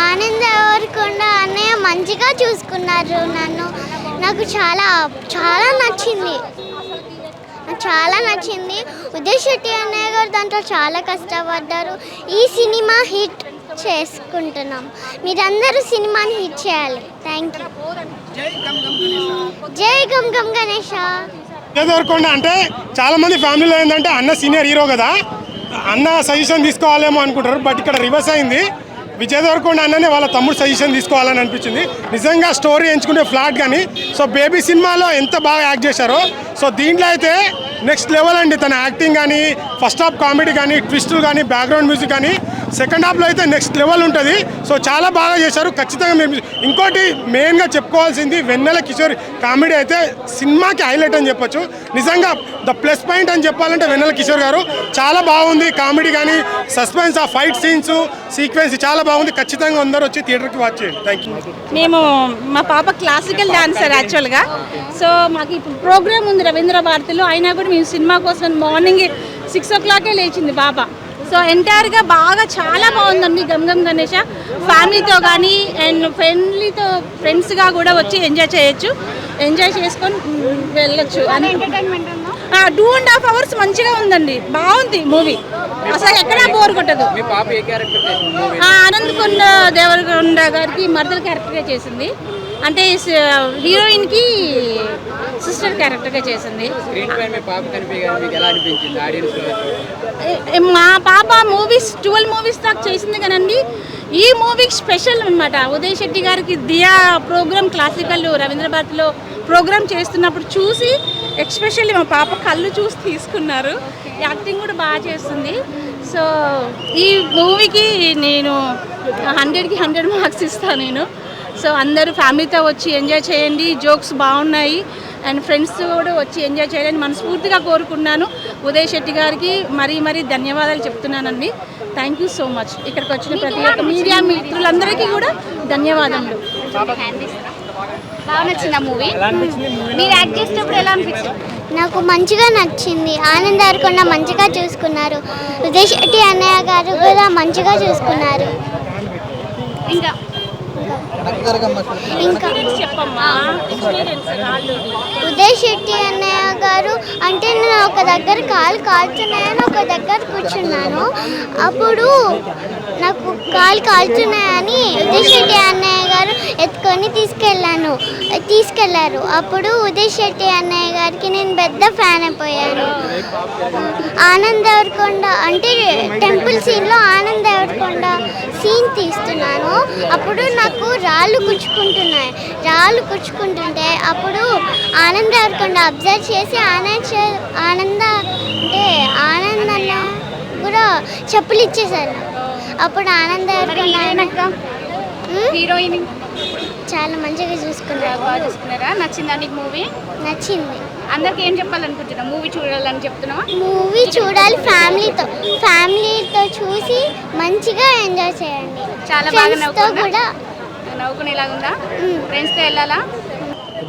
ఆనంద్ దేవరకొండ అన్నయ్య మంచిగా చూసుకున్నారు నన్ను. నాకు చాలా చాలా నచ్చింది. ఉదయ్ శెట్టి అన్నయ్య గారు దాంట్లో చాలా కష్టపడ్డారు. ఈ సినిమా హిట్ చేసుకుంటున్నాం. మీరందరూ సినిమాని హిట్ చేయాలి. Thank you. జై గమ్ గమ్ గణేష. దేవరకొండ అంటే చాలా మంది ఫ్యామిలీలో ఏంటంటే అన్న సీనియర్ హీరో కదా, అన్న సజెషన్ తీసుకోవాలేమో అనుకుంటారు. బట్ ఇక్కడ రివర్స్ అయింది. విజయ్ దేవరకొండ అన్ననే వాళ్ళ తమ్ముడు సజెషన్ తీసుకోవాలని అనిపించింది. నిజంగా స్టోరీ ఎంచుకుంటే ఫ్లాట్ కానీ సో బేబీ సినిమాలో ఎంత బాగా యాక్ట్ చేశారో సో దీంట్లో అయితే నెక్స్ట్ లెవెల్ అండి. తన యాక్టింగ్ కానీ, ఫస్ట్ హాఫ్ కామెడీ కానీ, ట్విస్టులు కానీ, బ్యాక్గ్రౌండ్ మ్యూజిక్ కానీ, సెకండ్ హాఫ్లో అయితే నెక్స్ట్ లెవెల్ ఉంటుంది. సో చాలా బాగా చేశారు ఖచ్చితంగా. మీరు ఇంకోటి మెయిన్గా చెప్పుకోవాల్సింది వెన్నెల కిషోర్ కామెడీ అయితే సినిమాకి హైలైట్ అని చెప్పొచ్చు. నిజంగా ద ప్లస్ పాయింట్ అని చెప్పాలంటే వెన్నెల కిషోర్ గారు చాలా బాగుంది. కామెడీ కానీ, సస్పెన్స్, ఆ ఫైట్ సీన్స్, సీక్వెన్స్ చాలా బాగుంది. ఖచ్చితంగా అందరూ వచ్చి థియేటర్కి వాచ్ చేయండి. Thank you. మేము మా పాప క్లాసికల్ డాన్సర్ యాక్చువల్గా. సో మాకు ఇప్పుడు ప్రోగ్రామ్ ఉంది రవీంద్ర భారతిలో, అయినా కూడా మేము సినిమా కోసం మార్నింగ్ 6 o'clock లేచింది పాప. సో ఎంటైర్గా బాగా చాలా బాగుందండి గమ్ గమ్ గణేష. ఫ్యామిలీతో కానీ అండ్ ఫ్రెండ్స్గా కూడా వచ్చి ఎంజాయ్ చేయొచ్చు, ఎంజాయ్ చేసుకొని వెళ్ళొచ్చు. 2.5 hours మంచిగా ఉందండి, బాగుంది మూవీ, అసలు ఎక్కడా బోర్ కొట్టదు. ఆనంద్ దేవరకొండ గారికి మరదల క్యారెక్టర్గా చేసింది, అంటే హీరోయిన్కి సిస్టర్ క్యారెక్టర్గా చేసింది. మా పాప 12 మూవీస్ దాకా చేసింది కానండి, ఈ మూవీకి స్పెషల్ అనమాట. ఉదయ్ శెట్టి గారికి దియా ప్రోగ్రామ్ క్లాసికల్ రవీంద్ర భారతిలో ప్రోగ్రామ్ చేస్తున్నప్పుడు చూసి ఎక్స్పెషల్లీ మా పాప కళ్ళు చూసి తీసుకున్నారు. యాక్టింగ్ కూడా బాగా చేస్తుంది. సో ఈ మూవీకి నేను 100కి 100 మార్క్స్ ఇస్తాను నేను. సో అందరూ ఫ్యామిలీతో వచ్చి ఎంజాయ్ చేయండి, జోక్స్ బాగున్నాయి అండ్ ఫ్రెండ్స్ కూడా వచ్చి ఎంజాయ్ చేయాలని మనస్ఫూర్తిగా కోరుకున్నాను. ఉదయ్ శెట్టి గారికి మరీ ధన్యవాదాలు చెప్తున్నానండి. Thank you so much. ఇక్కడికి వచ్చిన ప్రతి ఒక్క మీడియా మిత్రులందరికీ కూడా ధన్యవాదములు. బాగా నచ్చింది ఆ మూవీ. మీరు యాక్ట్ చేసేటప్పుడు ఎలా అనిపించింది? నాకు మంచిగా నచ్చింది. ఆనంద్ దేవరకొండ మంచిగా చూసుకున్నారు. ఉదయ్ శెట్టి అన్నయ్య గారు కూడా మంచిగా చూసుకున్నారు. ఇంకా ఉదయ్ శెట్టి అన్నయ్య గారు అంటే నేను ఒక దగ్గర కాలు కాల్చున్నాయని ఒక దగ్గర కూర్చున్నాను. అప్పుడు నాకు కాలు కాల్చున్నాయని ఉదయ్ శెట్టి అన్నయ్య గారు ఎత్తుకొని తీసుకెళ్లారు. అప్పుడు ఉదయ్ శెట్టి అన్నయ్య గారికి నేను పెద్ద ఫ్యాన్ అయిపోయాను. ఆనంద్ దేవరకొండ అంటే టెంపుల్ సీన్లో ఆనంద్ దేవరకొండ సీన్ తీస్తున్నాను. అప్పుడు నాకు రాళ్ళు కుచ్చుకుంటుంటే అప్పుడు ఆనంద్ దేవరకొండ అబ్జర్వ్ చేసి ఆనంద్ అన్న కూడా చెప్పులు ఇచ్చేసారు. అప్పుడు ఆనంద్ దేవరకొండ హీరోయిన్ చాలా మంచిగా చూసుకున్నారు. బాగా చూసుకున్నారా? నచ్చిందా నీకు మూవీ? నచ్చింది. అందరికి ఏం చెప్పాలనుకుంటున్నావు? మూవీ చూడాలని చెప్తున్నావా? మూవీ చూడాలి, ఫ్యామిలీతో చూసి మంచిగా ఎంజాయ్ చేయండి. చాలా బాగా కూడా నవ్వుకునేలాగుందా? ఫ్రెండ్స్తో వెళ్ళాలా?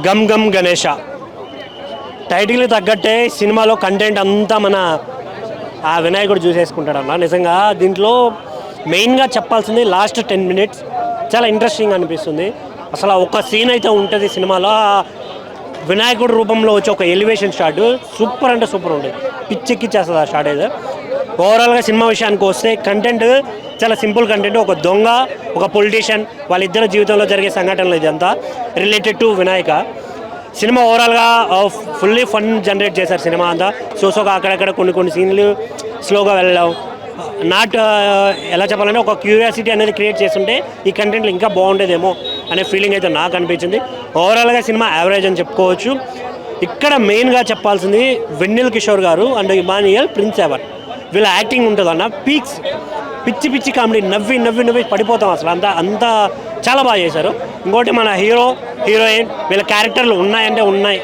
గమ్ గమ్ గణేష టైటిల్ తగ్గట్టే సినిమాలో కంటెంట్ అంతా మన ఆ వినాయకుడు చూసేసుకుంటాడన్న. నిజంగా దీంట్లో మెయిన్గా చెప్పాల్సింది లాస్ట్ 10 minutes చాలా ఇంట్రెస్టింగ్ అనిపిస్తుంది. అసలు ఒక సీన్ అయితే ఉంటుంది సినిమాలో, వినాయకుడు రూపంలో వచ్చి ఒక ఎలివేషన్ షాట్ సూపర్ అంటే సూపర్ ఉంటుంది, పిచ్చెక్కిచ్చేస్తుంది ఆ షాట్ అయితే. ఓవరాల్గా సినిమా విషయానికి వస్తే కంటెంట్ చాలా సింపుల్ కంటెంట్. ఒక దొంగ, ఒక పొలిటీషియన్, వాళ్ళిద్దరి జీవితంలో జరిగే సంఘటనలు ఇదంతా రిలేటెడ్ టు వినాయక. సినిమా ఓవరాల్గా ఫుల్లీ ఫన్ జనరేట్ చేశారు సినిమా అంతా. సోగా అక్కడక్కడ కొన్ని సీన్లు స్లోగా వెళ్ళడం, నాట్ ఎలా చెప్పాలంటే ఒక క్యూరియాసిటీ అనేది క్రియేట్ చేస్తుంటే ఈ కంటెంట్లో ఇంకా బాగుండేదేమో అనే ఫీలింగ్ అయితే నాకు అనిపించింది. ఓవరాల్గా సినిమా యావరేజ్ అని చెప్పుకోవచ్చు. ఇక్కడ మెయిన్గా చెప్పాల్సింది వెన్నెల కిషోర్ గారు అండ్ ఇమానియల్ ప్రిన్స్ ఎవర్, వీళ్ళ యాక్టింగ్ ఉంటుందన్న పీక్స్. పిచ్చి కామెడీ, నవ్వి పడిపోతాం అసలు. అంతా చాలా బాగా చేశారు. ఇంకోటి మన హీరోయిన్ వీళ్ళ క్యారెక్టర్లు ఉన్నాయంటే ఉన్నాయి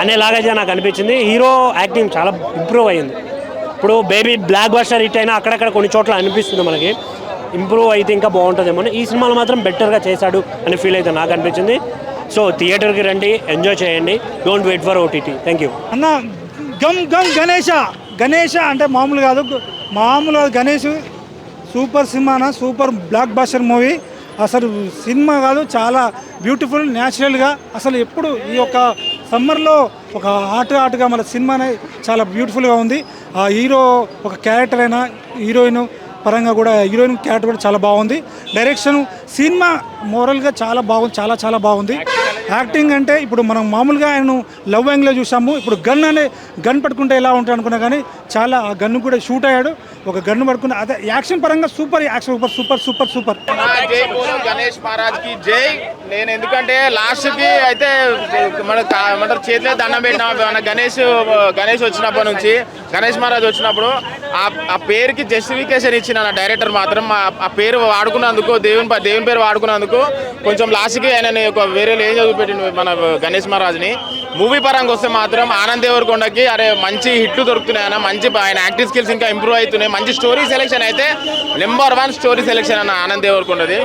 అనేలాగైతే నాకు అనిపించింది. హీరో యాక్టింగ్ చాలా ఇంప్రూవ్ అయ్యింది. ఇప్పుడు బేబీ బ్లాక్ బస్టర్ హిట్ అయినా అక్కడక్కడ కొన్ని చోట్ల అనిపిస్తుంది మనకి, ఇంప్రూవ్ అయితే ఇంకా బాగుంటుందేమో. ఈ సినిమాలో మాత్రం బెటర్గా చేశాడు అనే ఫీల్ అయితే నాకు అనిపించింది. సో థియేటర్కి రండి, ఎంజాయ్ చేయండి, don't wait for OTT. Thank you అన్న. గమ్ గమ్ గణేష అంటే మామూలు కాదు గణేష్ సూపర్ సినిమానా, సూపర్ బ్లాక్ బాస్టర్ మూవీ. అసలు సినిమా కాదు, చాలా బ్యూటిఫుల్ న్యాచురల్గా. అసలు ఎప్పుడు ఈ యొక్క సమ్మర్లో ఒక ఆటగా మన సినిమానే చాలా బ్యూటిఫుల్గా ఉంది. ఆ హీరో ఒక క్యారెక్టర్ అయినా, హీరోయిన్ పరంగా కూడా హీరోయిన్ క్యారెక్టర్ కూడా చాలా బాగుంది. డైరెక్షన్, సినిమా మోరల్గా చాలా బాగుంది, చాలా బాగుంది. యాక్టింగ్ అంటే ఇప్పుడు మనం మామూలుగా ఆయన లవ్ యాంగ్లో చూసాము. ఇప్పుడు గన్ పట్టుకుంటే ఎలా ఉంటుంది అనుకున్నా, కానీ చాలా ఆ గన్ను కూడా షూట్ అయ్యాడు. ఒక గన్ను పట్టుకుని అదే యాక్షన్ పరంగా సూపర్ యాక్షన్, సూపర్. జై బోలో గణేష్ మహారాజ్ కి జై. నేను ఎందుకంటే లాస్ట్ కి అయితే మన చేతిలో దండం పెట్టిన మన గణేష్ వచ్చినప్పటి నుంచి, గణేష్ మహారాజ్ వచ్చినప్పుడు ఆ పేరుకి జస్టిఫికేషన్ ఇచ్చిన డైరెక్టర్ మాత్రం ఆ పేరు వాడుకున్నందుకు, దేవుని పేరు వాడుకున్నందుకు కొంచెం లాస్ట్కి ఆయన ఒక వేరే ఏం చదివిపెట్టిండు మన గణేష్ మహారాజ్ని. మూవీ పరంగా వస్తే మాత్రం ఆనంద్ దేవరకొండకి అరే మంచి హిట్లు దొరుకుతున్నాయి, ఆయన యాక్టింగ్ స్కిల్స్ ఇంకా ఇంప్రూవ్ అవుతున్నాయి. మంచి స్టోరీ సెలెక్షన్ అయితే నెంబర్ 1 స్టోరీ సెలెక్షన్ అన్న ఆనంద్ దేవరకొండది.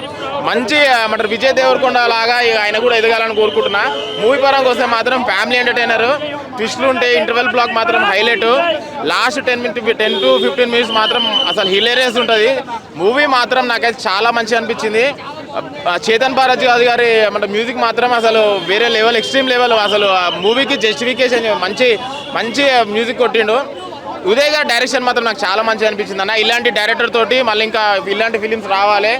మంచి మన విజయ్ దేవరకొండ లాగా ఆయన కూడా ఎదగాలని కోరుకుంటున్నా. మూవీ పరంగా వస్తే మాత్రం ఫ్యామిలీ ఎంటర్టైనర్, ట్విస్టులు ఉంటాయి, ఇంటర్వెల్ బ్లాక్ మాత్రం హైలైట్. లాస్ట్ 10 to 15 మినిట్స్ మాత్రం అసలు హిలేరియస్ ఉంటుంది. మూవీ మాత్రం నాకైతే చాలా మంచిగా అనిపించింది. చేతన్ భారద్వాజ్ గారి మన మ్యూజిక్ మాత్రం అసలు వేరే లెవెల్, ఎక్స్ట్రీమ్ లెవెల్. అసలు ఆ మూవీకి జస్టిఫికేషన్ మంచి మ్యూజిక్ కొట్టిండు. ఉదయ్ గారి డైరెక్షన్ మాత్రం నాకు చాలా మంచిగా అనిపించింది అన్న. ఇలాంటి డైరెక్టర్ తోటి మళ్ళీ ఇంకా ఇలాంటి ఫిలిమ్స్ రావాలి.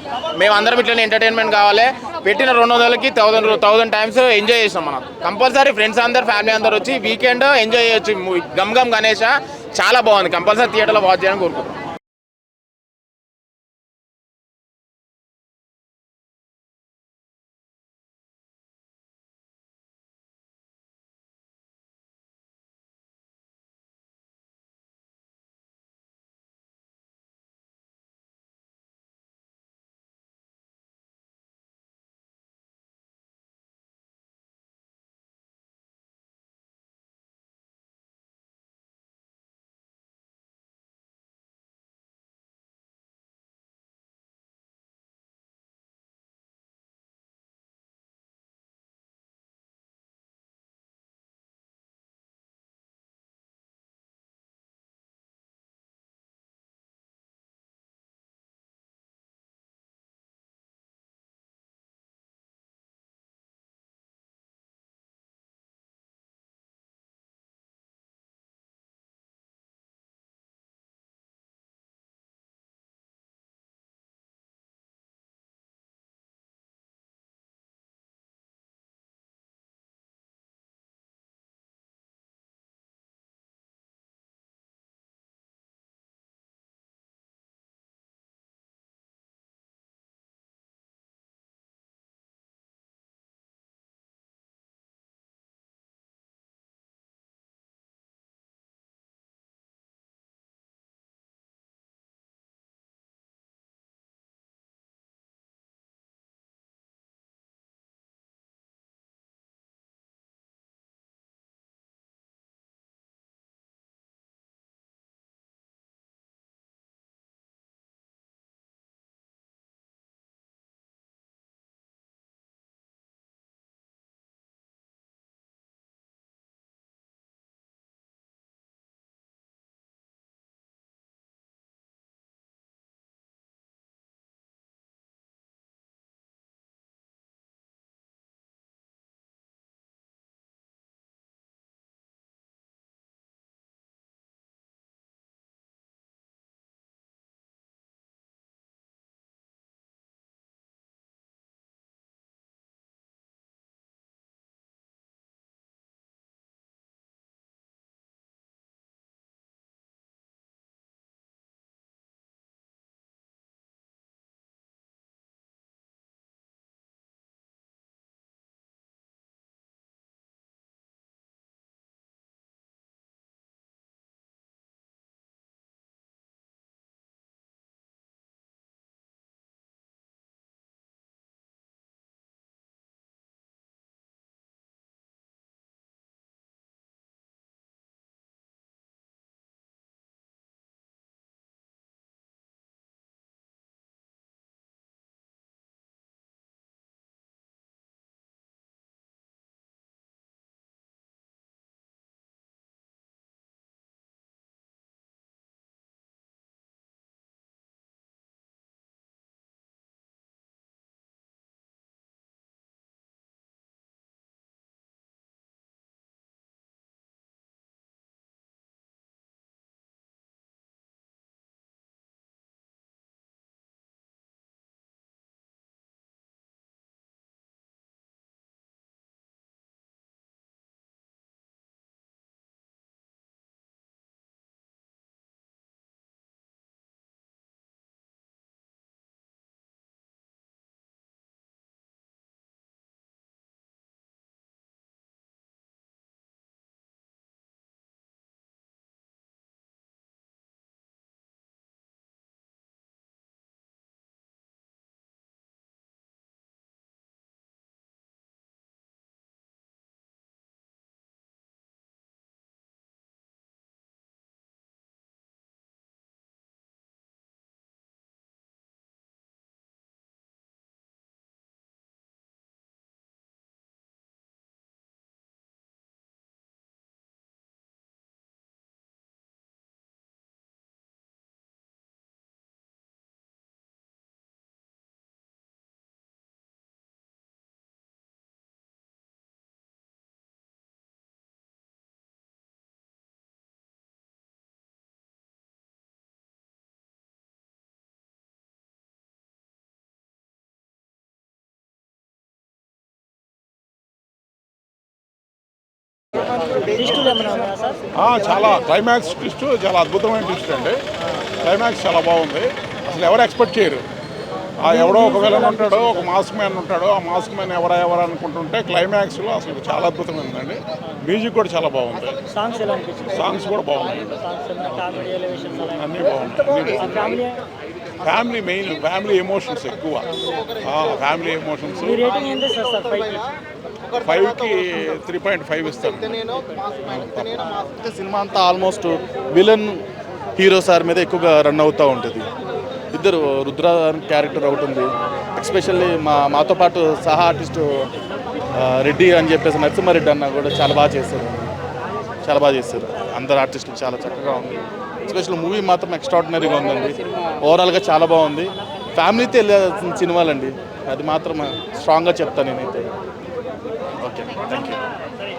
మేమందరం ఇట్లనే ఎంటర్టైన్మెంట్ కావాలి. పెట్టిన 200కి 1000 టైమ్స్ ఎంజాయ్ చేసాం మనం. కంపల్సరీ ఫ్రెండ్స్ అందరు, ఫ్యామిలీ అందరు వచ్చి వీకెండ్ ఎంజాయ్ చేయొచ్చు. గమ్ గణేష చాలా బాగుంది. కంపల్సరీ థియేటర్లో వాచ్ చేయాలని కోరుకుంటున్నాం. చాలా క్లైమాక్స్ ట్విస్ట్ చాలా అద్భుతమైన ట్విస్ట్ అండి. క్లైమాక్స్ చాలా బాగుంది. అసలు ఎవరు ఎక్స్పెక్ట్ చేయరు. ఎవడో ఒక విలన్ ఉంటాడో, ఒక మాస్క్ మ్యాన్ ఉంటాడో, ఆ మాస్క్ మ్యాన్ ఎవరు అనుకుంటుంటే క్లైమాక్స్లో అసలు చాలా అద్భుతమైందండి. మ్యూజిక్ కూడా చాలా బాగుంది. సాంగ్స్ కూడా బాగుంది. అన్నీ బాగుంటాయి. ఫ్యామిలీ ఎమోషన్స్ ఎక్కువ. ఫ్యామిలీ ఎమోషన్స్ 5కి 3.5 ఇస్తాను. సినిమా అంతా ఆల్మోస్ట్ విలన్ హీరో సార్ మీద ఎక్కువగా రన్ అవుతూ ఉంటుంది. ఇద్దరు రుద్ర క్యారెక్టర్ ఒకటి ఉంది. ఎస్పెషల్లీ మాతో పాటు సహా ఆర్టిస్టు రెడ్డి అని చెప్పేసి నరసింహారెడ్డి అన్న కూడా చాలా బాగా చేశారు. అందరు ఆర్టిస్టులు చాలా చక్కగా ఉంది. ఎస్పెషల్ మూవీ మాత్రం ఎక్స్ట్రాడినరీగా ఉందండి. ఓవరాల్గా చాలా బాగుంది. ఫ్యామిలీతో వెళ్ళాల్సిన సినిమాలండి. అది మాత్రం స్ట్రాంగ్గా చెప్తాను నేనైతే. Okay, thank you.